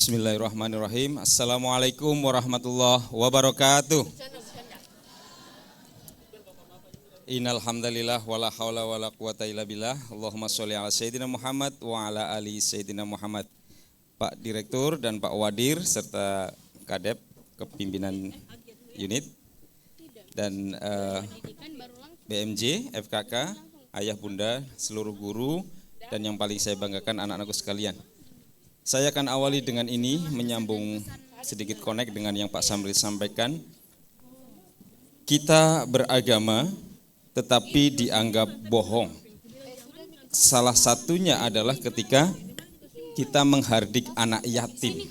Bismillahirrahmanirrahim. Assalamualaikum warahmatullahi wabarakatuh. Innal hamdalillah wala haula wala quwata illa billah. Allahumma sholli ala sayyidina Muhammad wa ala ali sayyidina Muhammad. Pak Direktur dan Pak Wadir serta Kadep kepimpinan unit dan BMJ, FKK, ayah bunda, seluruh guru dan yang paling saya banggakan anak-anakku sekalian. Saya akan awali dengan ini menyambung sedikit connect dengan yang Pak Samri sampaikan. Kita beragama tetapi dianggap bohong. Salah satunya adalah ketika kita menghardik anak yatim.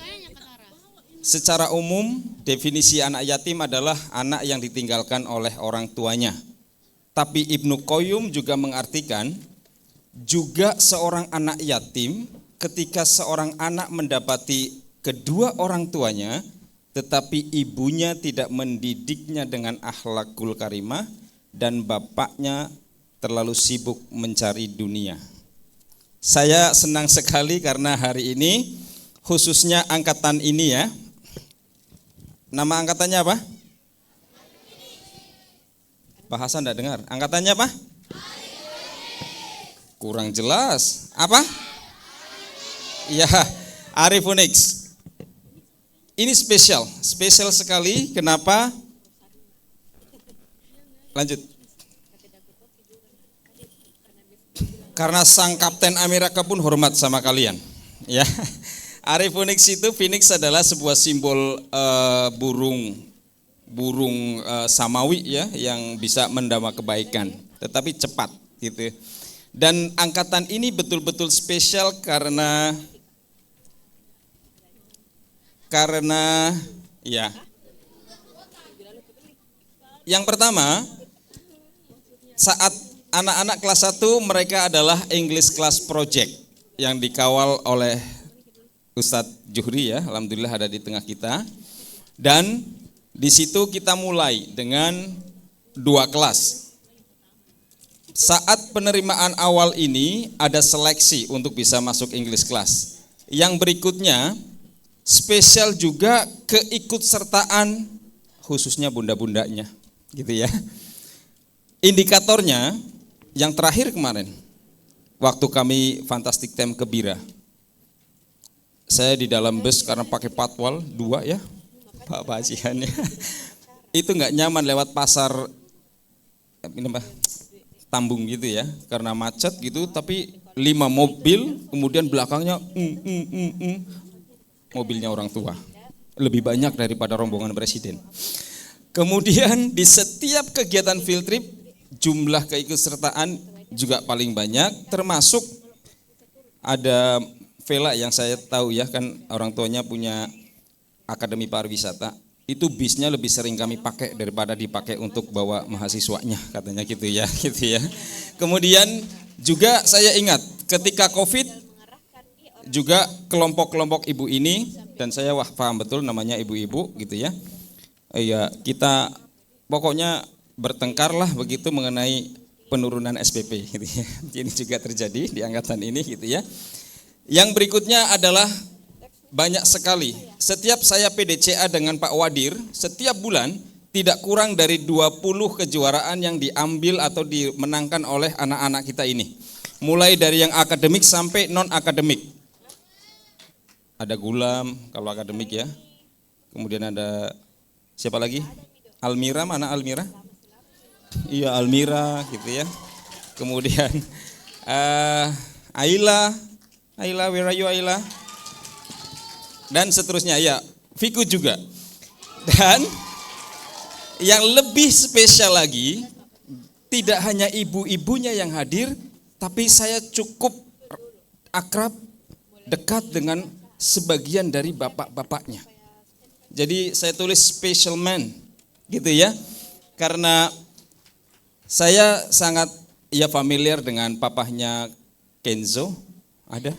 Secara umum definisi anak yatim adalah anak yang ditinggalkan oleh orang tuanya. Tapi Ibnu Qayyim juga mengartikan juga seorang anak yatim ketika seorang anak mendapati kedua orang tuanya tetapi ibunya tidak mendidiknya dengan akhlakul karimah dan bapaknya terlalu sibuk mencari dunia. Saya senang sekali karena hari ini khususnya angkatan ini ya. Nama angkatannya apa? Pak Hasan enggak dengar. Angkatannya apa? Kurang jelas. Apa? Ya, Arifonix. Ini spesial sekali. Kenapa? Lanjut. Karena sang Kapten Amerika pun hormat sama kalian. Ya, Arifonix itu Phoenix adalah sebuah simbol burung samawi ya yang bisa mendawa kebaikan, tetapi cepat gitu. Dan angkatan ini betul-betul spesial karena ya. Yang pertama, saat anak-anak kelas 1 mereka adalah English Class Project yang dikawal oleh Ustadz Juhri ya, alhamdulillah ada di tengah kita. Dan di situ kita mulai dengan 2 kelas. Saat penerimaan awal ini ada seleksi untuk bisa masuk English Class. Yang berikutnya spesial juga keikutsertaan khususnya bunda-bundanya gitu ya. Indikatornya yang terakhir kemarin waktu kami Fantastic Time ke Bira. Saya di dalam bus karena pakai patwal 2 ya. Pak Bajiannya. Itu enggak nyaman lewat pasar Tambung gitu ya. Karena macet gitu tapi 5 mobil kemudian belakangnya mobilnya orang tua, lebih banyak daripada rombongan presiden. Kemudian di setiap kegiatan field trip jumlah keikutsertaan juga paling banyak, termasuk ada Vela yang saya tahu ya kan orang tuanya punya akademi pariwisata. Itu bisnya lebih sering kami pakai daripada dipakai untuk bawa mahasiswanya katanya gitu ya. Kemudian juga saya ingat ketika Covid juga kelompok-kelompok ibu ini dan saya paham betul namanya ibu-ibu gitu ya. Ya kita pokoknya bertengkarlah begitu mengenai penurunan SPP gitu ya. Ini juga terjadi di angkatan ini gitu ya. Yang berikutnya adalah banyak sekali. Setiap saya PDCA dengan Pak Wadir, setiap bulan tidak kurang dari 20 kejuaraan yang diambil atau dimenangkan oleh anak-anak kita ini. Mulai dari yang akademik sampai non akademik. Ada Gulam kalau akademik ya. Kemudian ada siapa lagi? Almira, mana Almira? Iya Almira gitu ya. Kemudian Aila, where are you Aila? Dan seterusnya ya, Viku juga. Dan yang lebih spesial lagi, tidak hanya ibu-ibunya yang hadir, tapi saya cukup akrab, dekat dengan sebagian dari bapak-bapaknya. Jadi saya tulis special man gitu ya. Karena saya sangat familiar dengan papahnya Kenzo. Ada?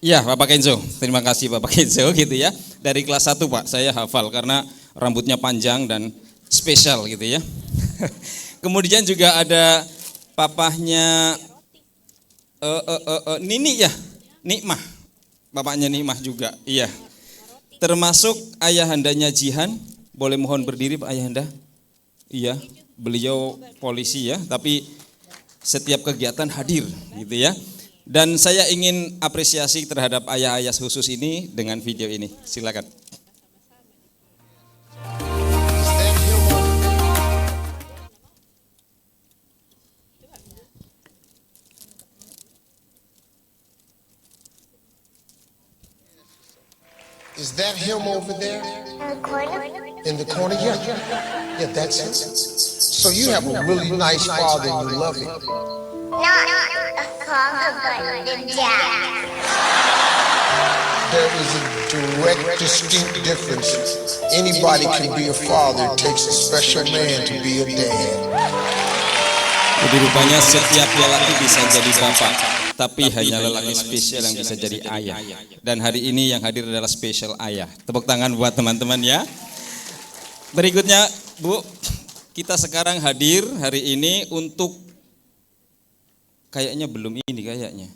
Ya, Bapak Kenzo. Terima kasih Bapak Kenzo gitu ya. Dari kelas 1 Pak, saya hafal karena rambutnya panjang dan spesial gitu ya. Kemudian juga ada papahnya Nini ya, Nikmah. bapaknya Nimah juga. Iya. Termasuk ayahandanya Jihan. Boleh mohon berdiri Pak Ayahanda? Iya, beliau polisi ya, tapi setiap kegiatan hadir gitu ya. Dan saya ingin apresiasi terhadap ayah-ayah khusus ini dengan video ini. Silakan. Is that him over there? In the corner? In the corner? Yeah. Yeah, that's him. So you have a really nice father and you love him. Not a father, but the dad. There is a direct, distinct difference. Anybody can be a father. It takes a special man to be a dad. Jadi rupanya setiap lelaki bisa jadi bapak, tapi hanya lelaki spesial yang bisa jadi ayah. Dan hari ini yang hadir adalah spesial ayah. Tepuk tangan buat teman-teman ya. Berikutnya Bu, kita sekarang hadir hari ini untuk kayaknya belum ini kayaknya.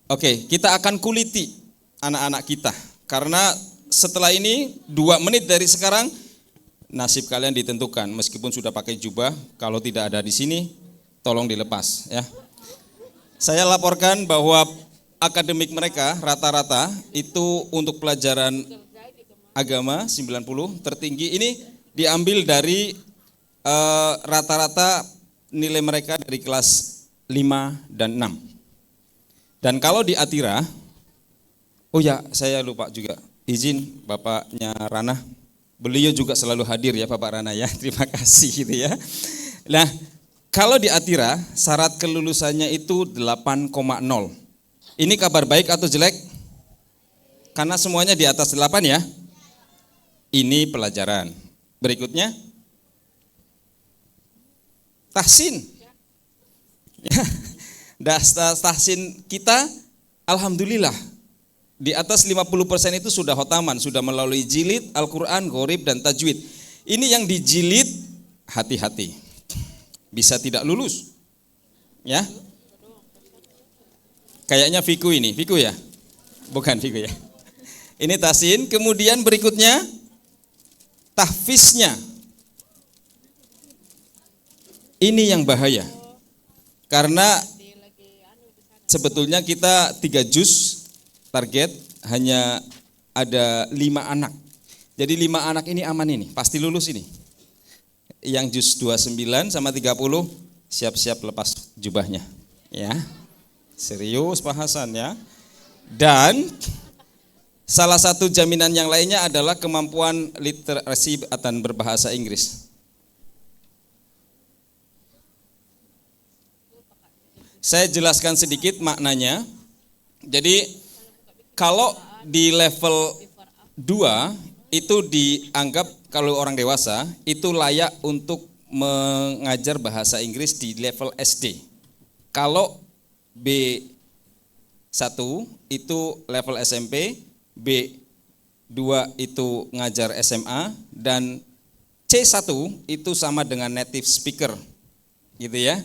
Oke, kita akan kuliti anak-anak kita. Karena setelah ini 2 menit dari sekarang nasib kalian ditentukan, meskipun sudah pakai jubah, kalau tidak ada di sini, tolong dilepas ya. Saya laporkan bahwa akademik mereka rata-rata itu untuk pelajaran agama 90 tertinggi ini diambil dari rata-rata nilai mereka dari kelas 5 dan 6. Dan kalau di Atira, oh ya saya lupa juga, izin Bapaknya Rana. Beliau juga selalu hadir ya Bapak Rana ya, terima kasih gitu ya. Nah, kalau di Atira syarat kelulusannya itu 8,0. Ini kabar baik atau jelek? Karena semuanya di atas 8 ya. Ini pelajaran. Berikutnya tahsin. Ya. Tahsin kita alhamdulillah di atas 50% itu sudah khotaman, sudah melalui jilid, Al-Quran, Ghorib, dan tajwid. Ini yang dijilid, hati-hati, bisa tidak lulus. Ya, kayaknya Fiku ini, Fiku ya? Bukan Fiku ya. Ini tahsin, kemudian berikutnya tahfiznya. Ini yang bahaya. Karena sebetulnya kita 3 juz target hanya ada 5 anak. Jadi 5 anak ini aman ini, pasti lulus ini. Yang juz 29 sama 30 siap-siap lepas jubahnya. Ya. Serius Pak Hasan ya. Dan salah satu jaminan yang lainnya adalah kemampuan literasi atau berbahasa Inggris. Saya jelaskan sedikit maknanya. Jadi kalau di level 2 itu dianggap kalau orang dewasa itu layak untuk mengajar bahasa Inggris di level SD. Kalau B1 itu level SMP, B2 itu ngajar SMA, dan C1 itu sama dengan native speaker. Gitu ya.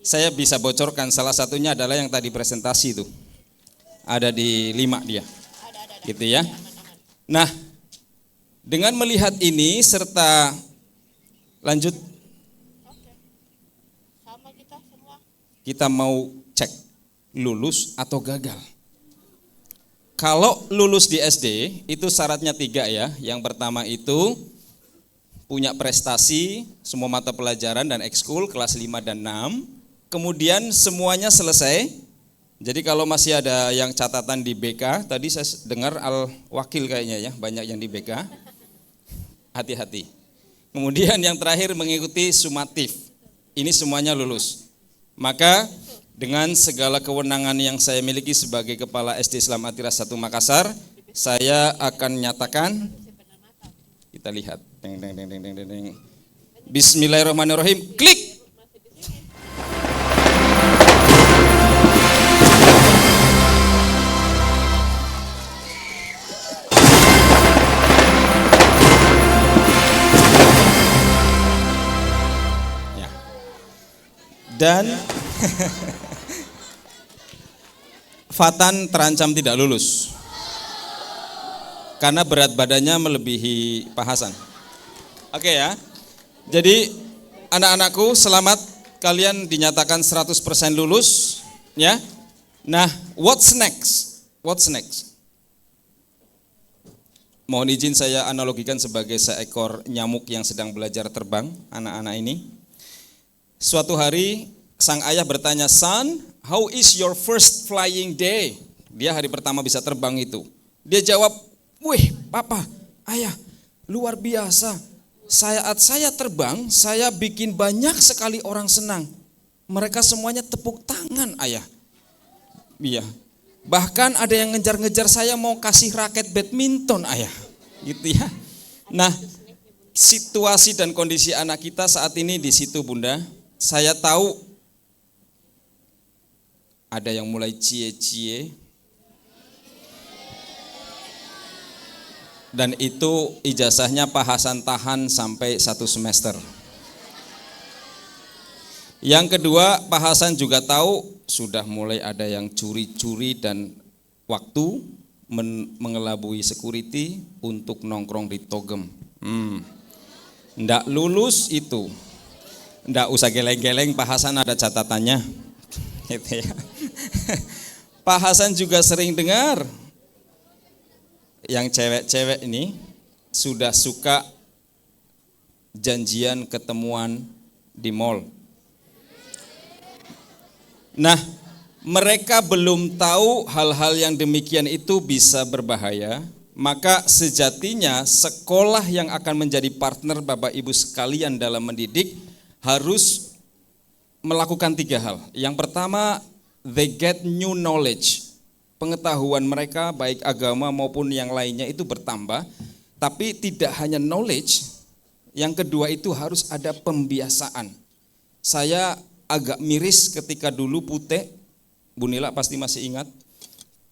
Saya bisa bocorkan salah satunya adalah yang tadi presentasi itu. Ada di 5 dia, gitu ya. Nah, dengan melihat ini serta lanjut, kita mau cek lulus atau gagal. Kalau lulus di SD itu syaratnya 3 ya. Yang pertama itu punya prestasi semua mata pelajaran dan ekskul kelas 5 dan 6. Kemudian semuanya selesai. Jadi kalau masih ada yang catatan di BK, tadi saya dengar Al-Wakil kayaknya ya, banyak yang di BK, hati-hati. Kemudian yang terakhir mengikuti sumatif, ini semuanya lulus. Maka dengan segala kewenangan yang saya miliki sebagai Kepala SD Islam Atira 1 Makassar, saya akan nyatakan, kita lihat, Bismillahirrahmanirrahim, klik. Dan Fatan terancam tidak lulus karena berat badannya melebihi Pak Hasan. Oke ya. Jadi anak-anakku, selamat, kalian dinyatakan 100% lulus ya. Nah, what's next? What's next? Mohon izin saya analogikan sebagai seekor nyamuk yang sedang belajar terbang, anak-anak ini. Suatu hari sang ayah bertanya, "Son, how is your first flying day?" Dia hari pertama bisa terbang itu. Dia jawab, "Wih, papa, ayah, luar biasa. Saat saya terbang, saya bikin banyak sekali orang senang. Mereka semuanya tepuk tangan, ayah." Iya. Bahkan ada yang ngejar-ngejar saya mau kasih raket badminton, ayah. Gitu ya. Nah, situasi dan kondisi anak kita saat ini di situ, Bunda. Saya tahu ada yang mulai cie-cie. Dan itu ijazahnya Pak Hasan tahan sampai 1 semester. Yang kedua, Pak Hasan juga tahu sudah mulai ada yang curi-curi dan waktu mengelabui security untuk nongkrong di Togem. Ndak lulus itu. Ndak usah geleng-geleng, Pak Hasan ada catatannya. Gitu ya. Pak Hasan juga sering dengar yang cewek-cewek ini sudah suka janjian ketemuan di mall. Nah, mereka belum tahu hal-hal yang demikian itu bisa berbahaya, maka sejatinya sekolah yang akan menjadi partner Bapak Ibu sekalian dalam mendidik harus melakukan 3 hal. Yang pertama, they get new knowledge. Pengetahuan mereka baik agama maupun yang lainnya itu bertambah, tapi tidak hanya knowledge. Yang kedua itu harus ada pembiasaan. Saya agak miris ketika dulu Pute, Bu Nila pasti masih ingat,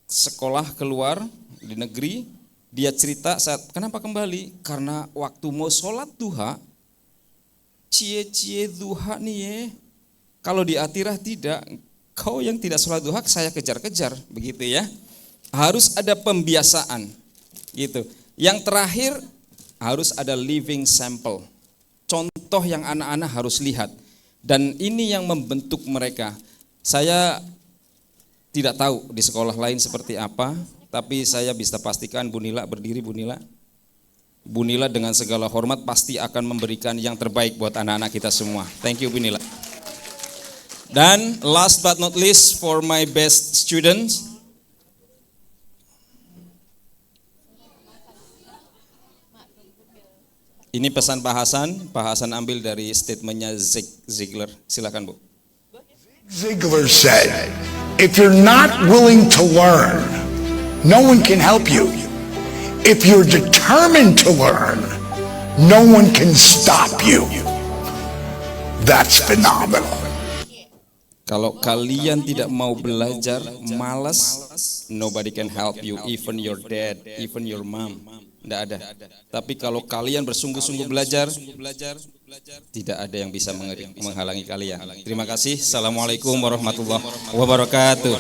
sekolah keluar di negeri, dia cerita saat kenapa kembali? Karena waktu mau sholat duha, cie-cie duha nih ya. Kalau di Atirah tidak, kau yang tidak sholat duha saya kejar-kejar, begitu ya. Harus ada pembiasaan, gitu. Yang terakhir harus ada living sample, contoh yang anak-anak harus lihat. Dan ini yang membentuk mereka. Saya tidak tahu di sekolah lain seperti apa, tapi saya bisa pastikan Bu Nila, berdiri Bu Nila. Bu Nila dengan segala hormat pasti akan memberikan yang terbaik buat anak-anak kita semua. Thank you Bu Nila. Dan last but not least for my best students. Ini pesan Pak Hasan ambil dari statementnya Ziegler. Silakan Bu. Ziegler said, if you're not willing to learn, no one can help you. If you're determined to learn, no one can stop you. That's phenomenal. Kalau kalian tidak mau belajar, malas, nobody can help you, even your dad, even your mom. Tidak ada. Tapi kalau kalian bersungguh-sungguh belajar, tidak ada yang bisa menghalangi kalian. Terima kasih. Assalamualaikum warahmatullahi wabarakatuh.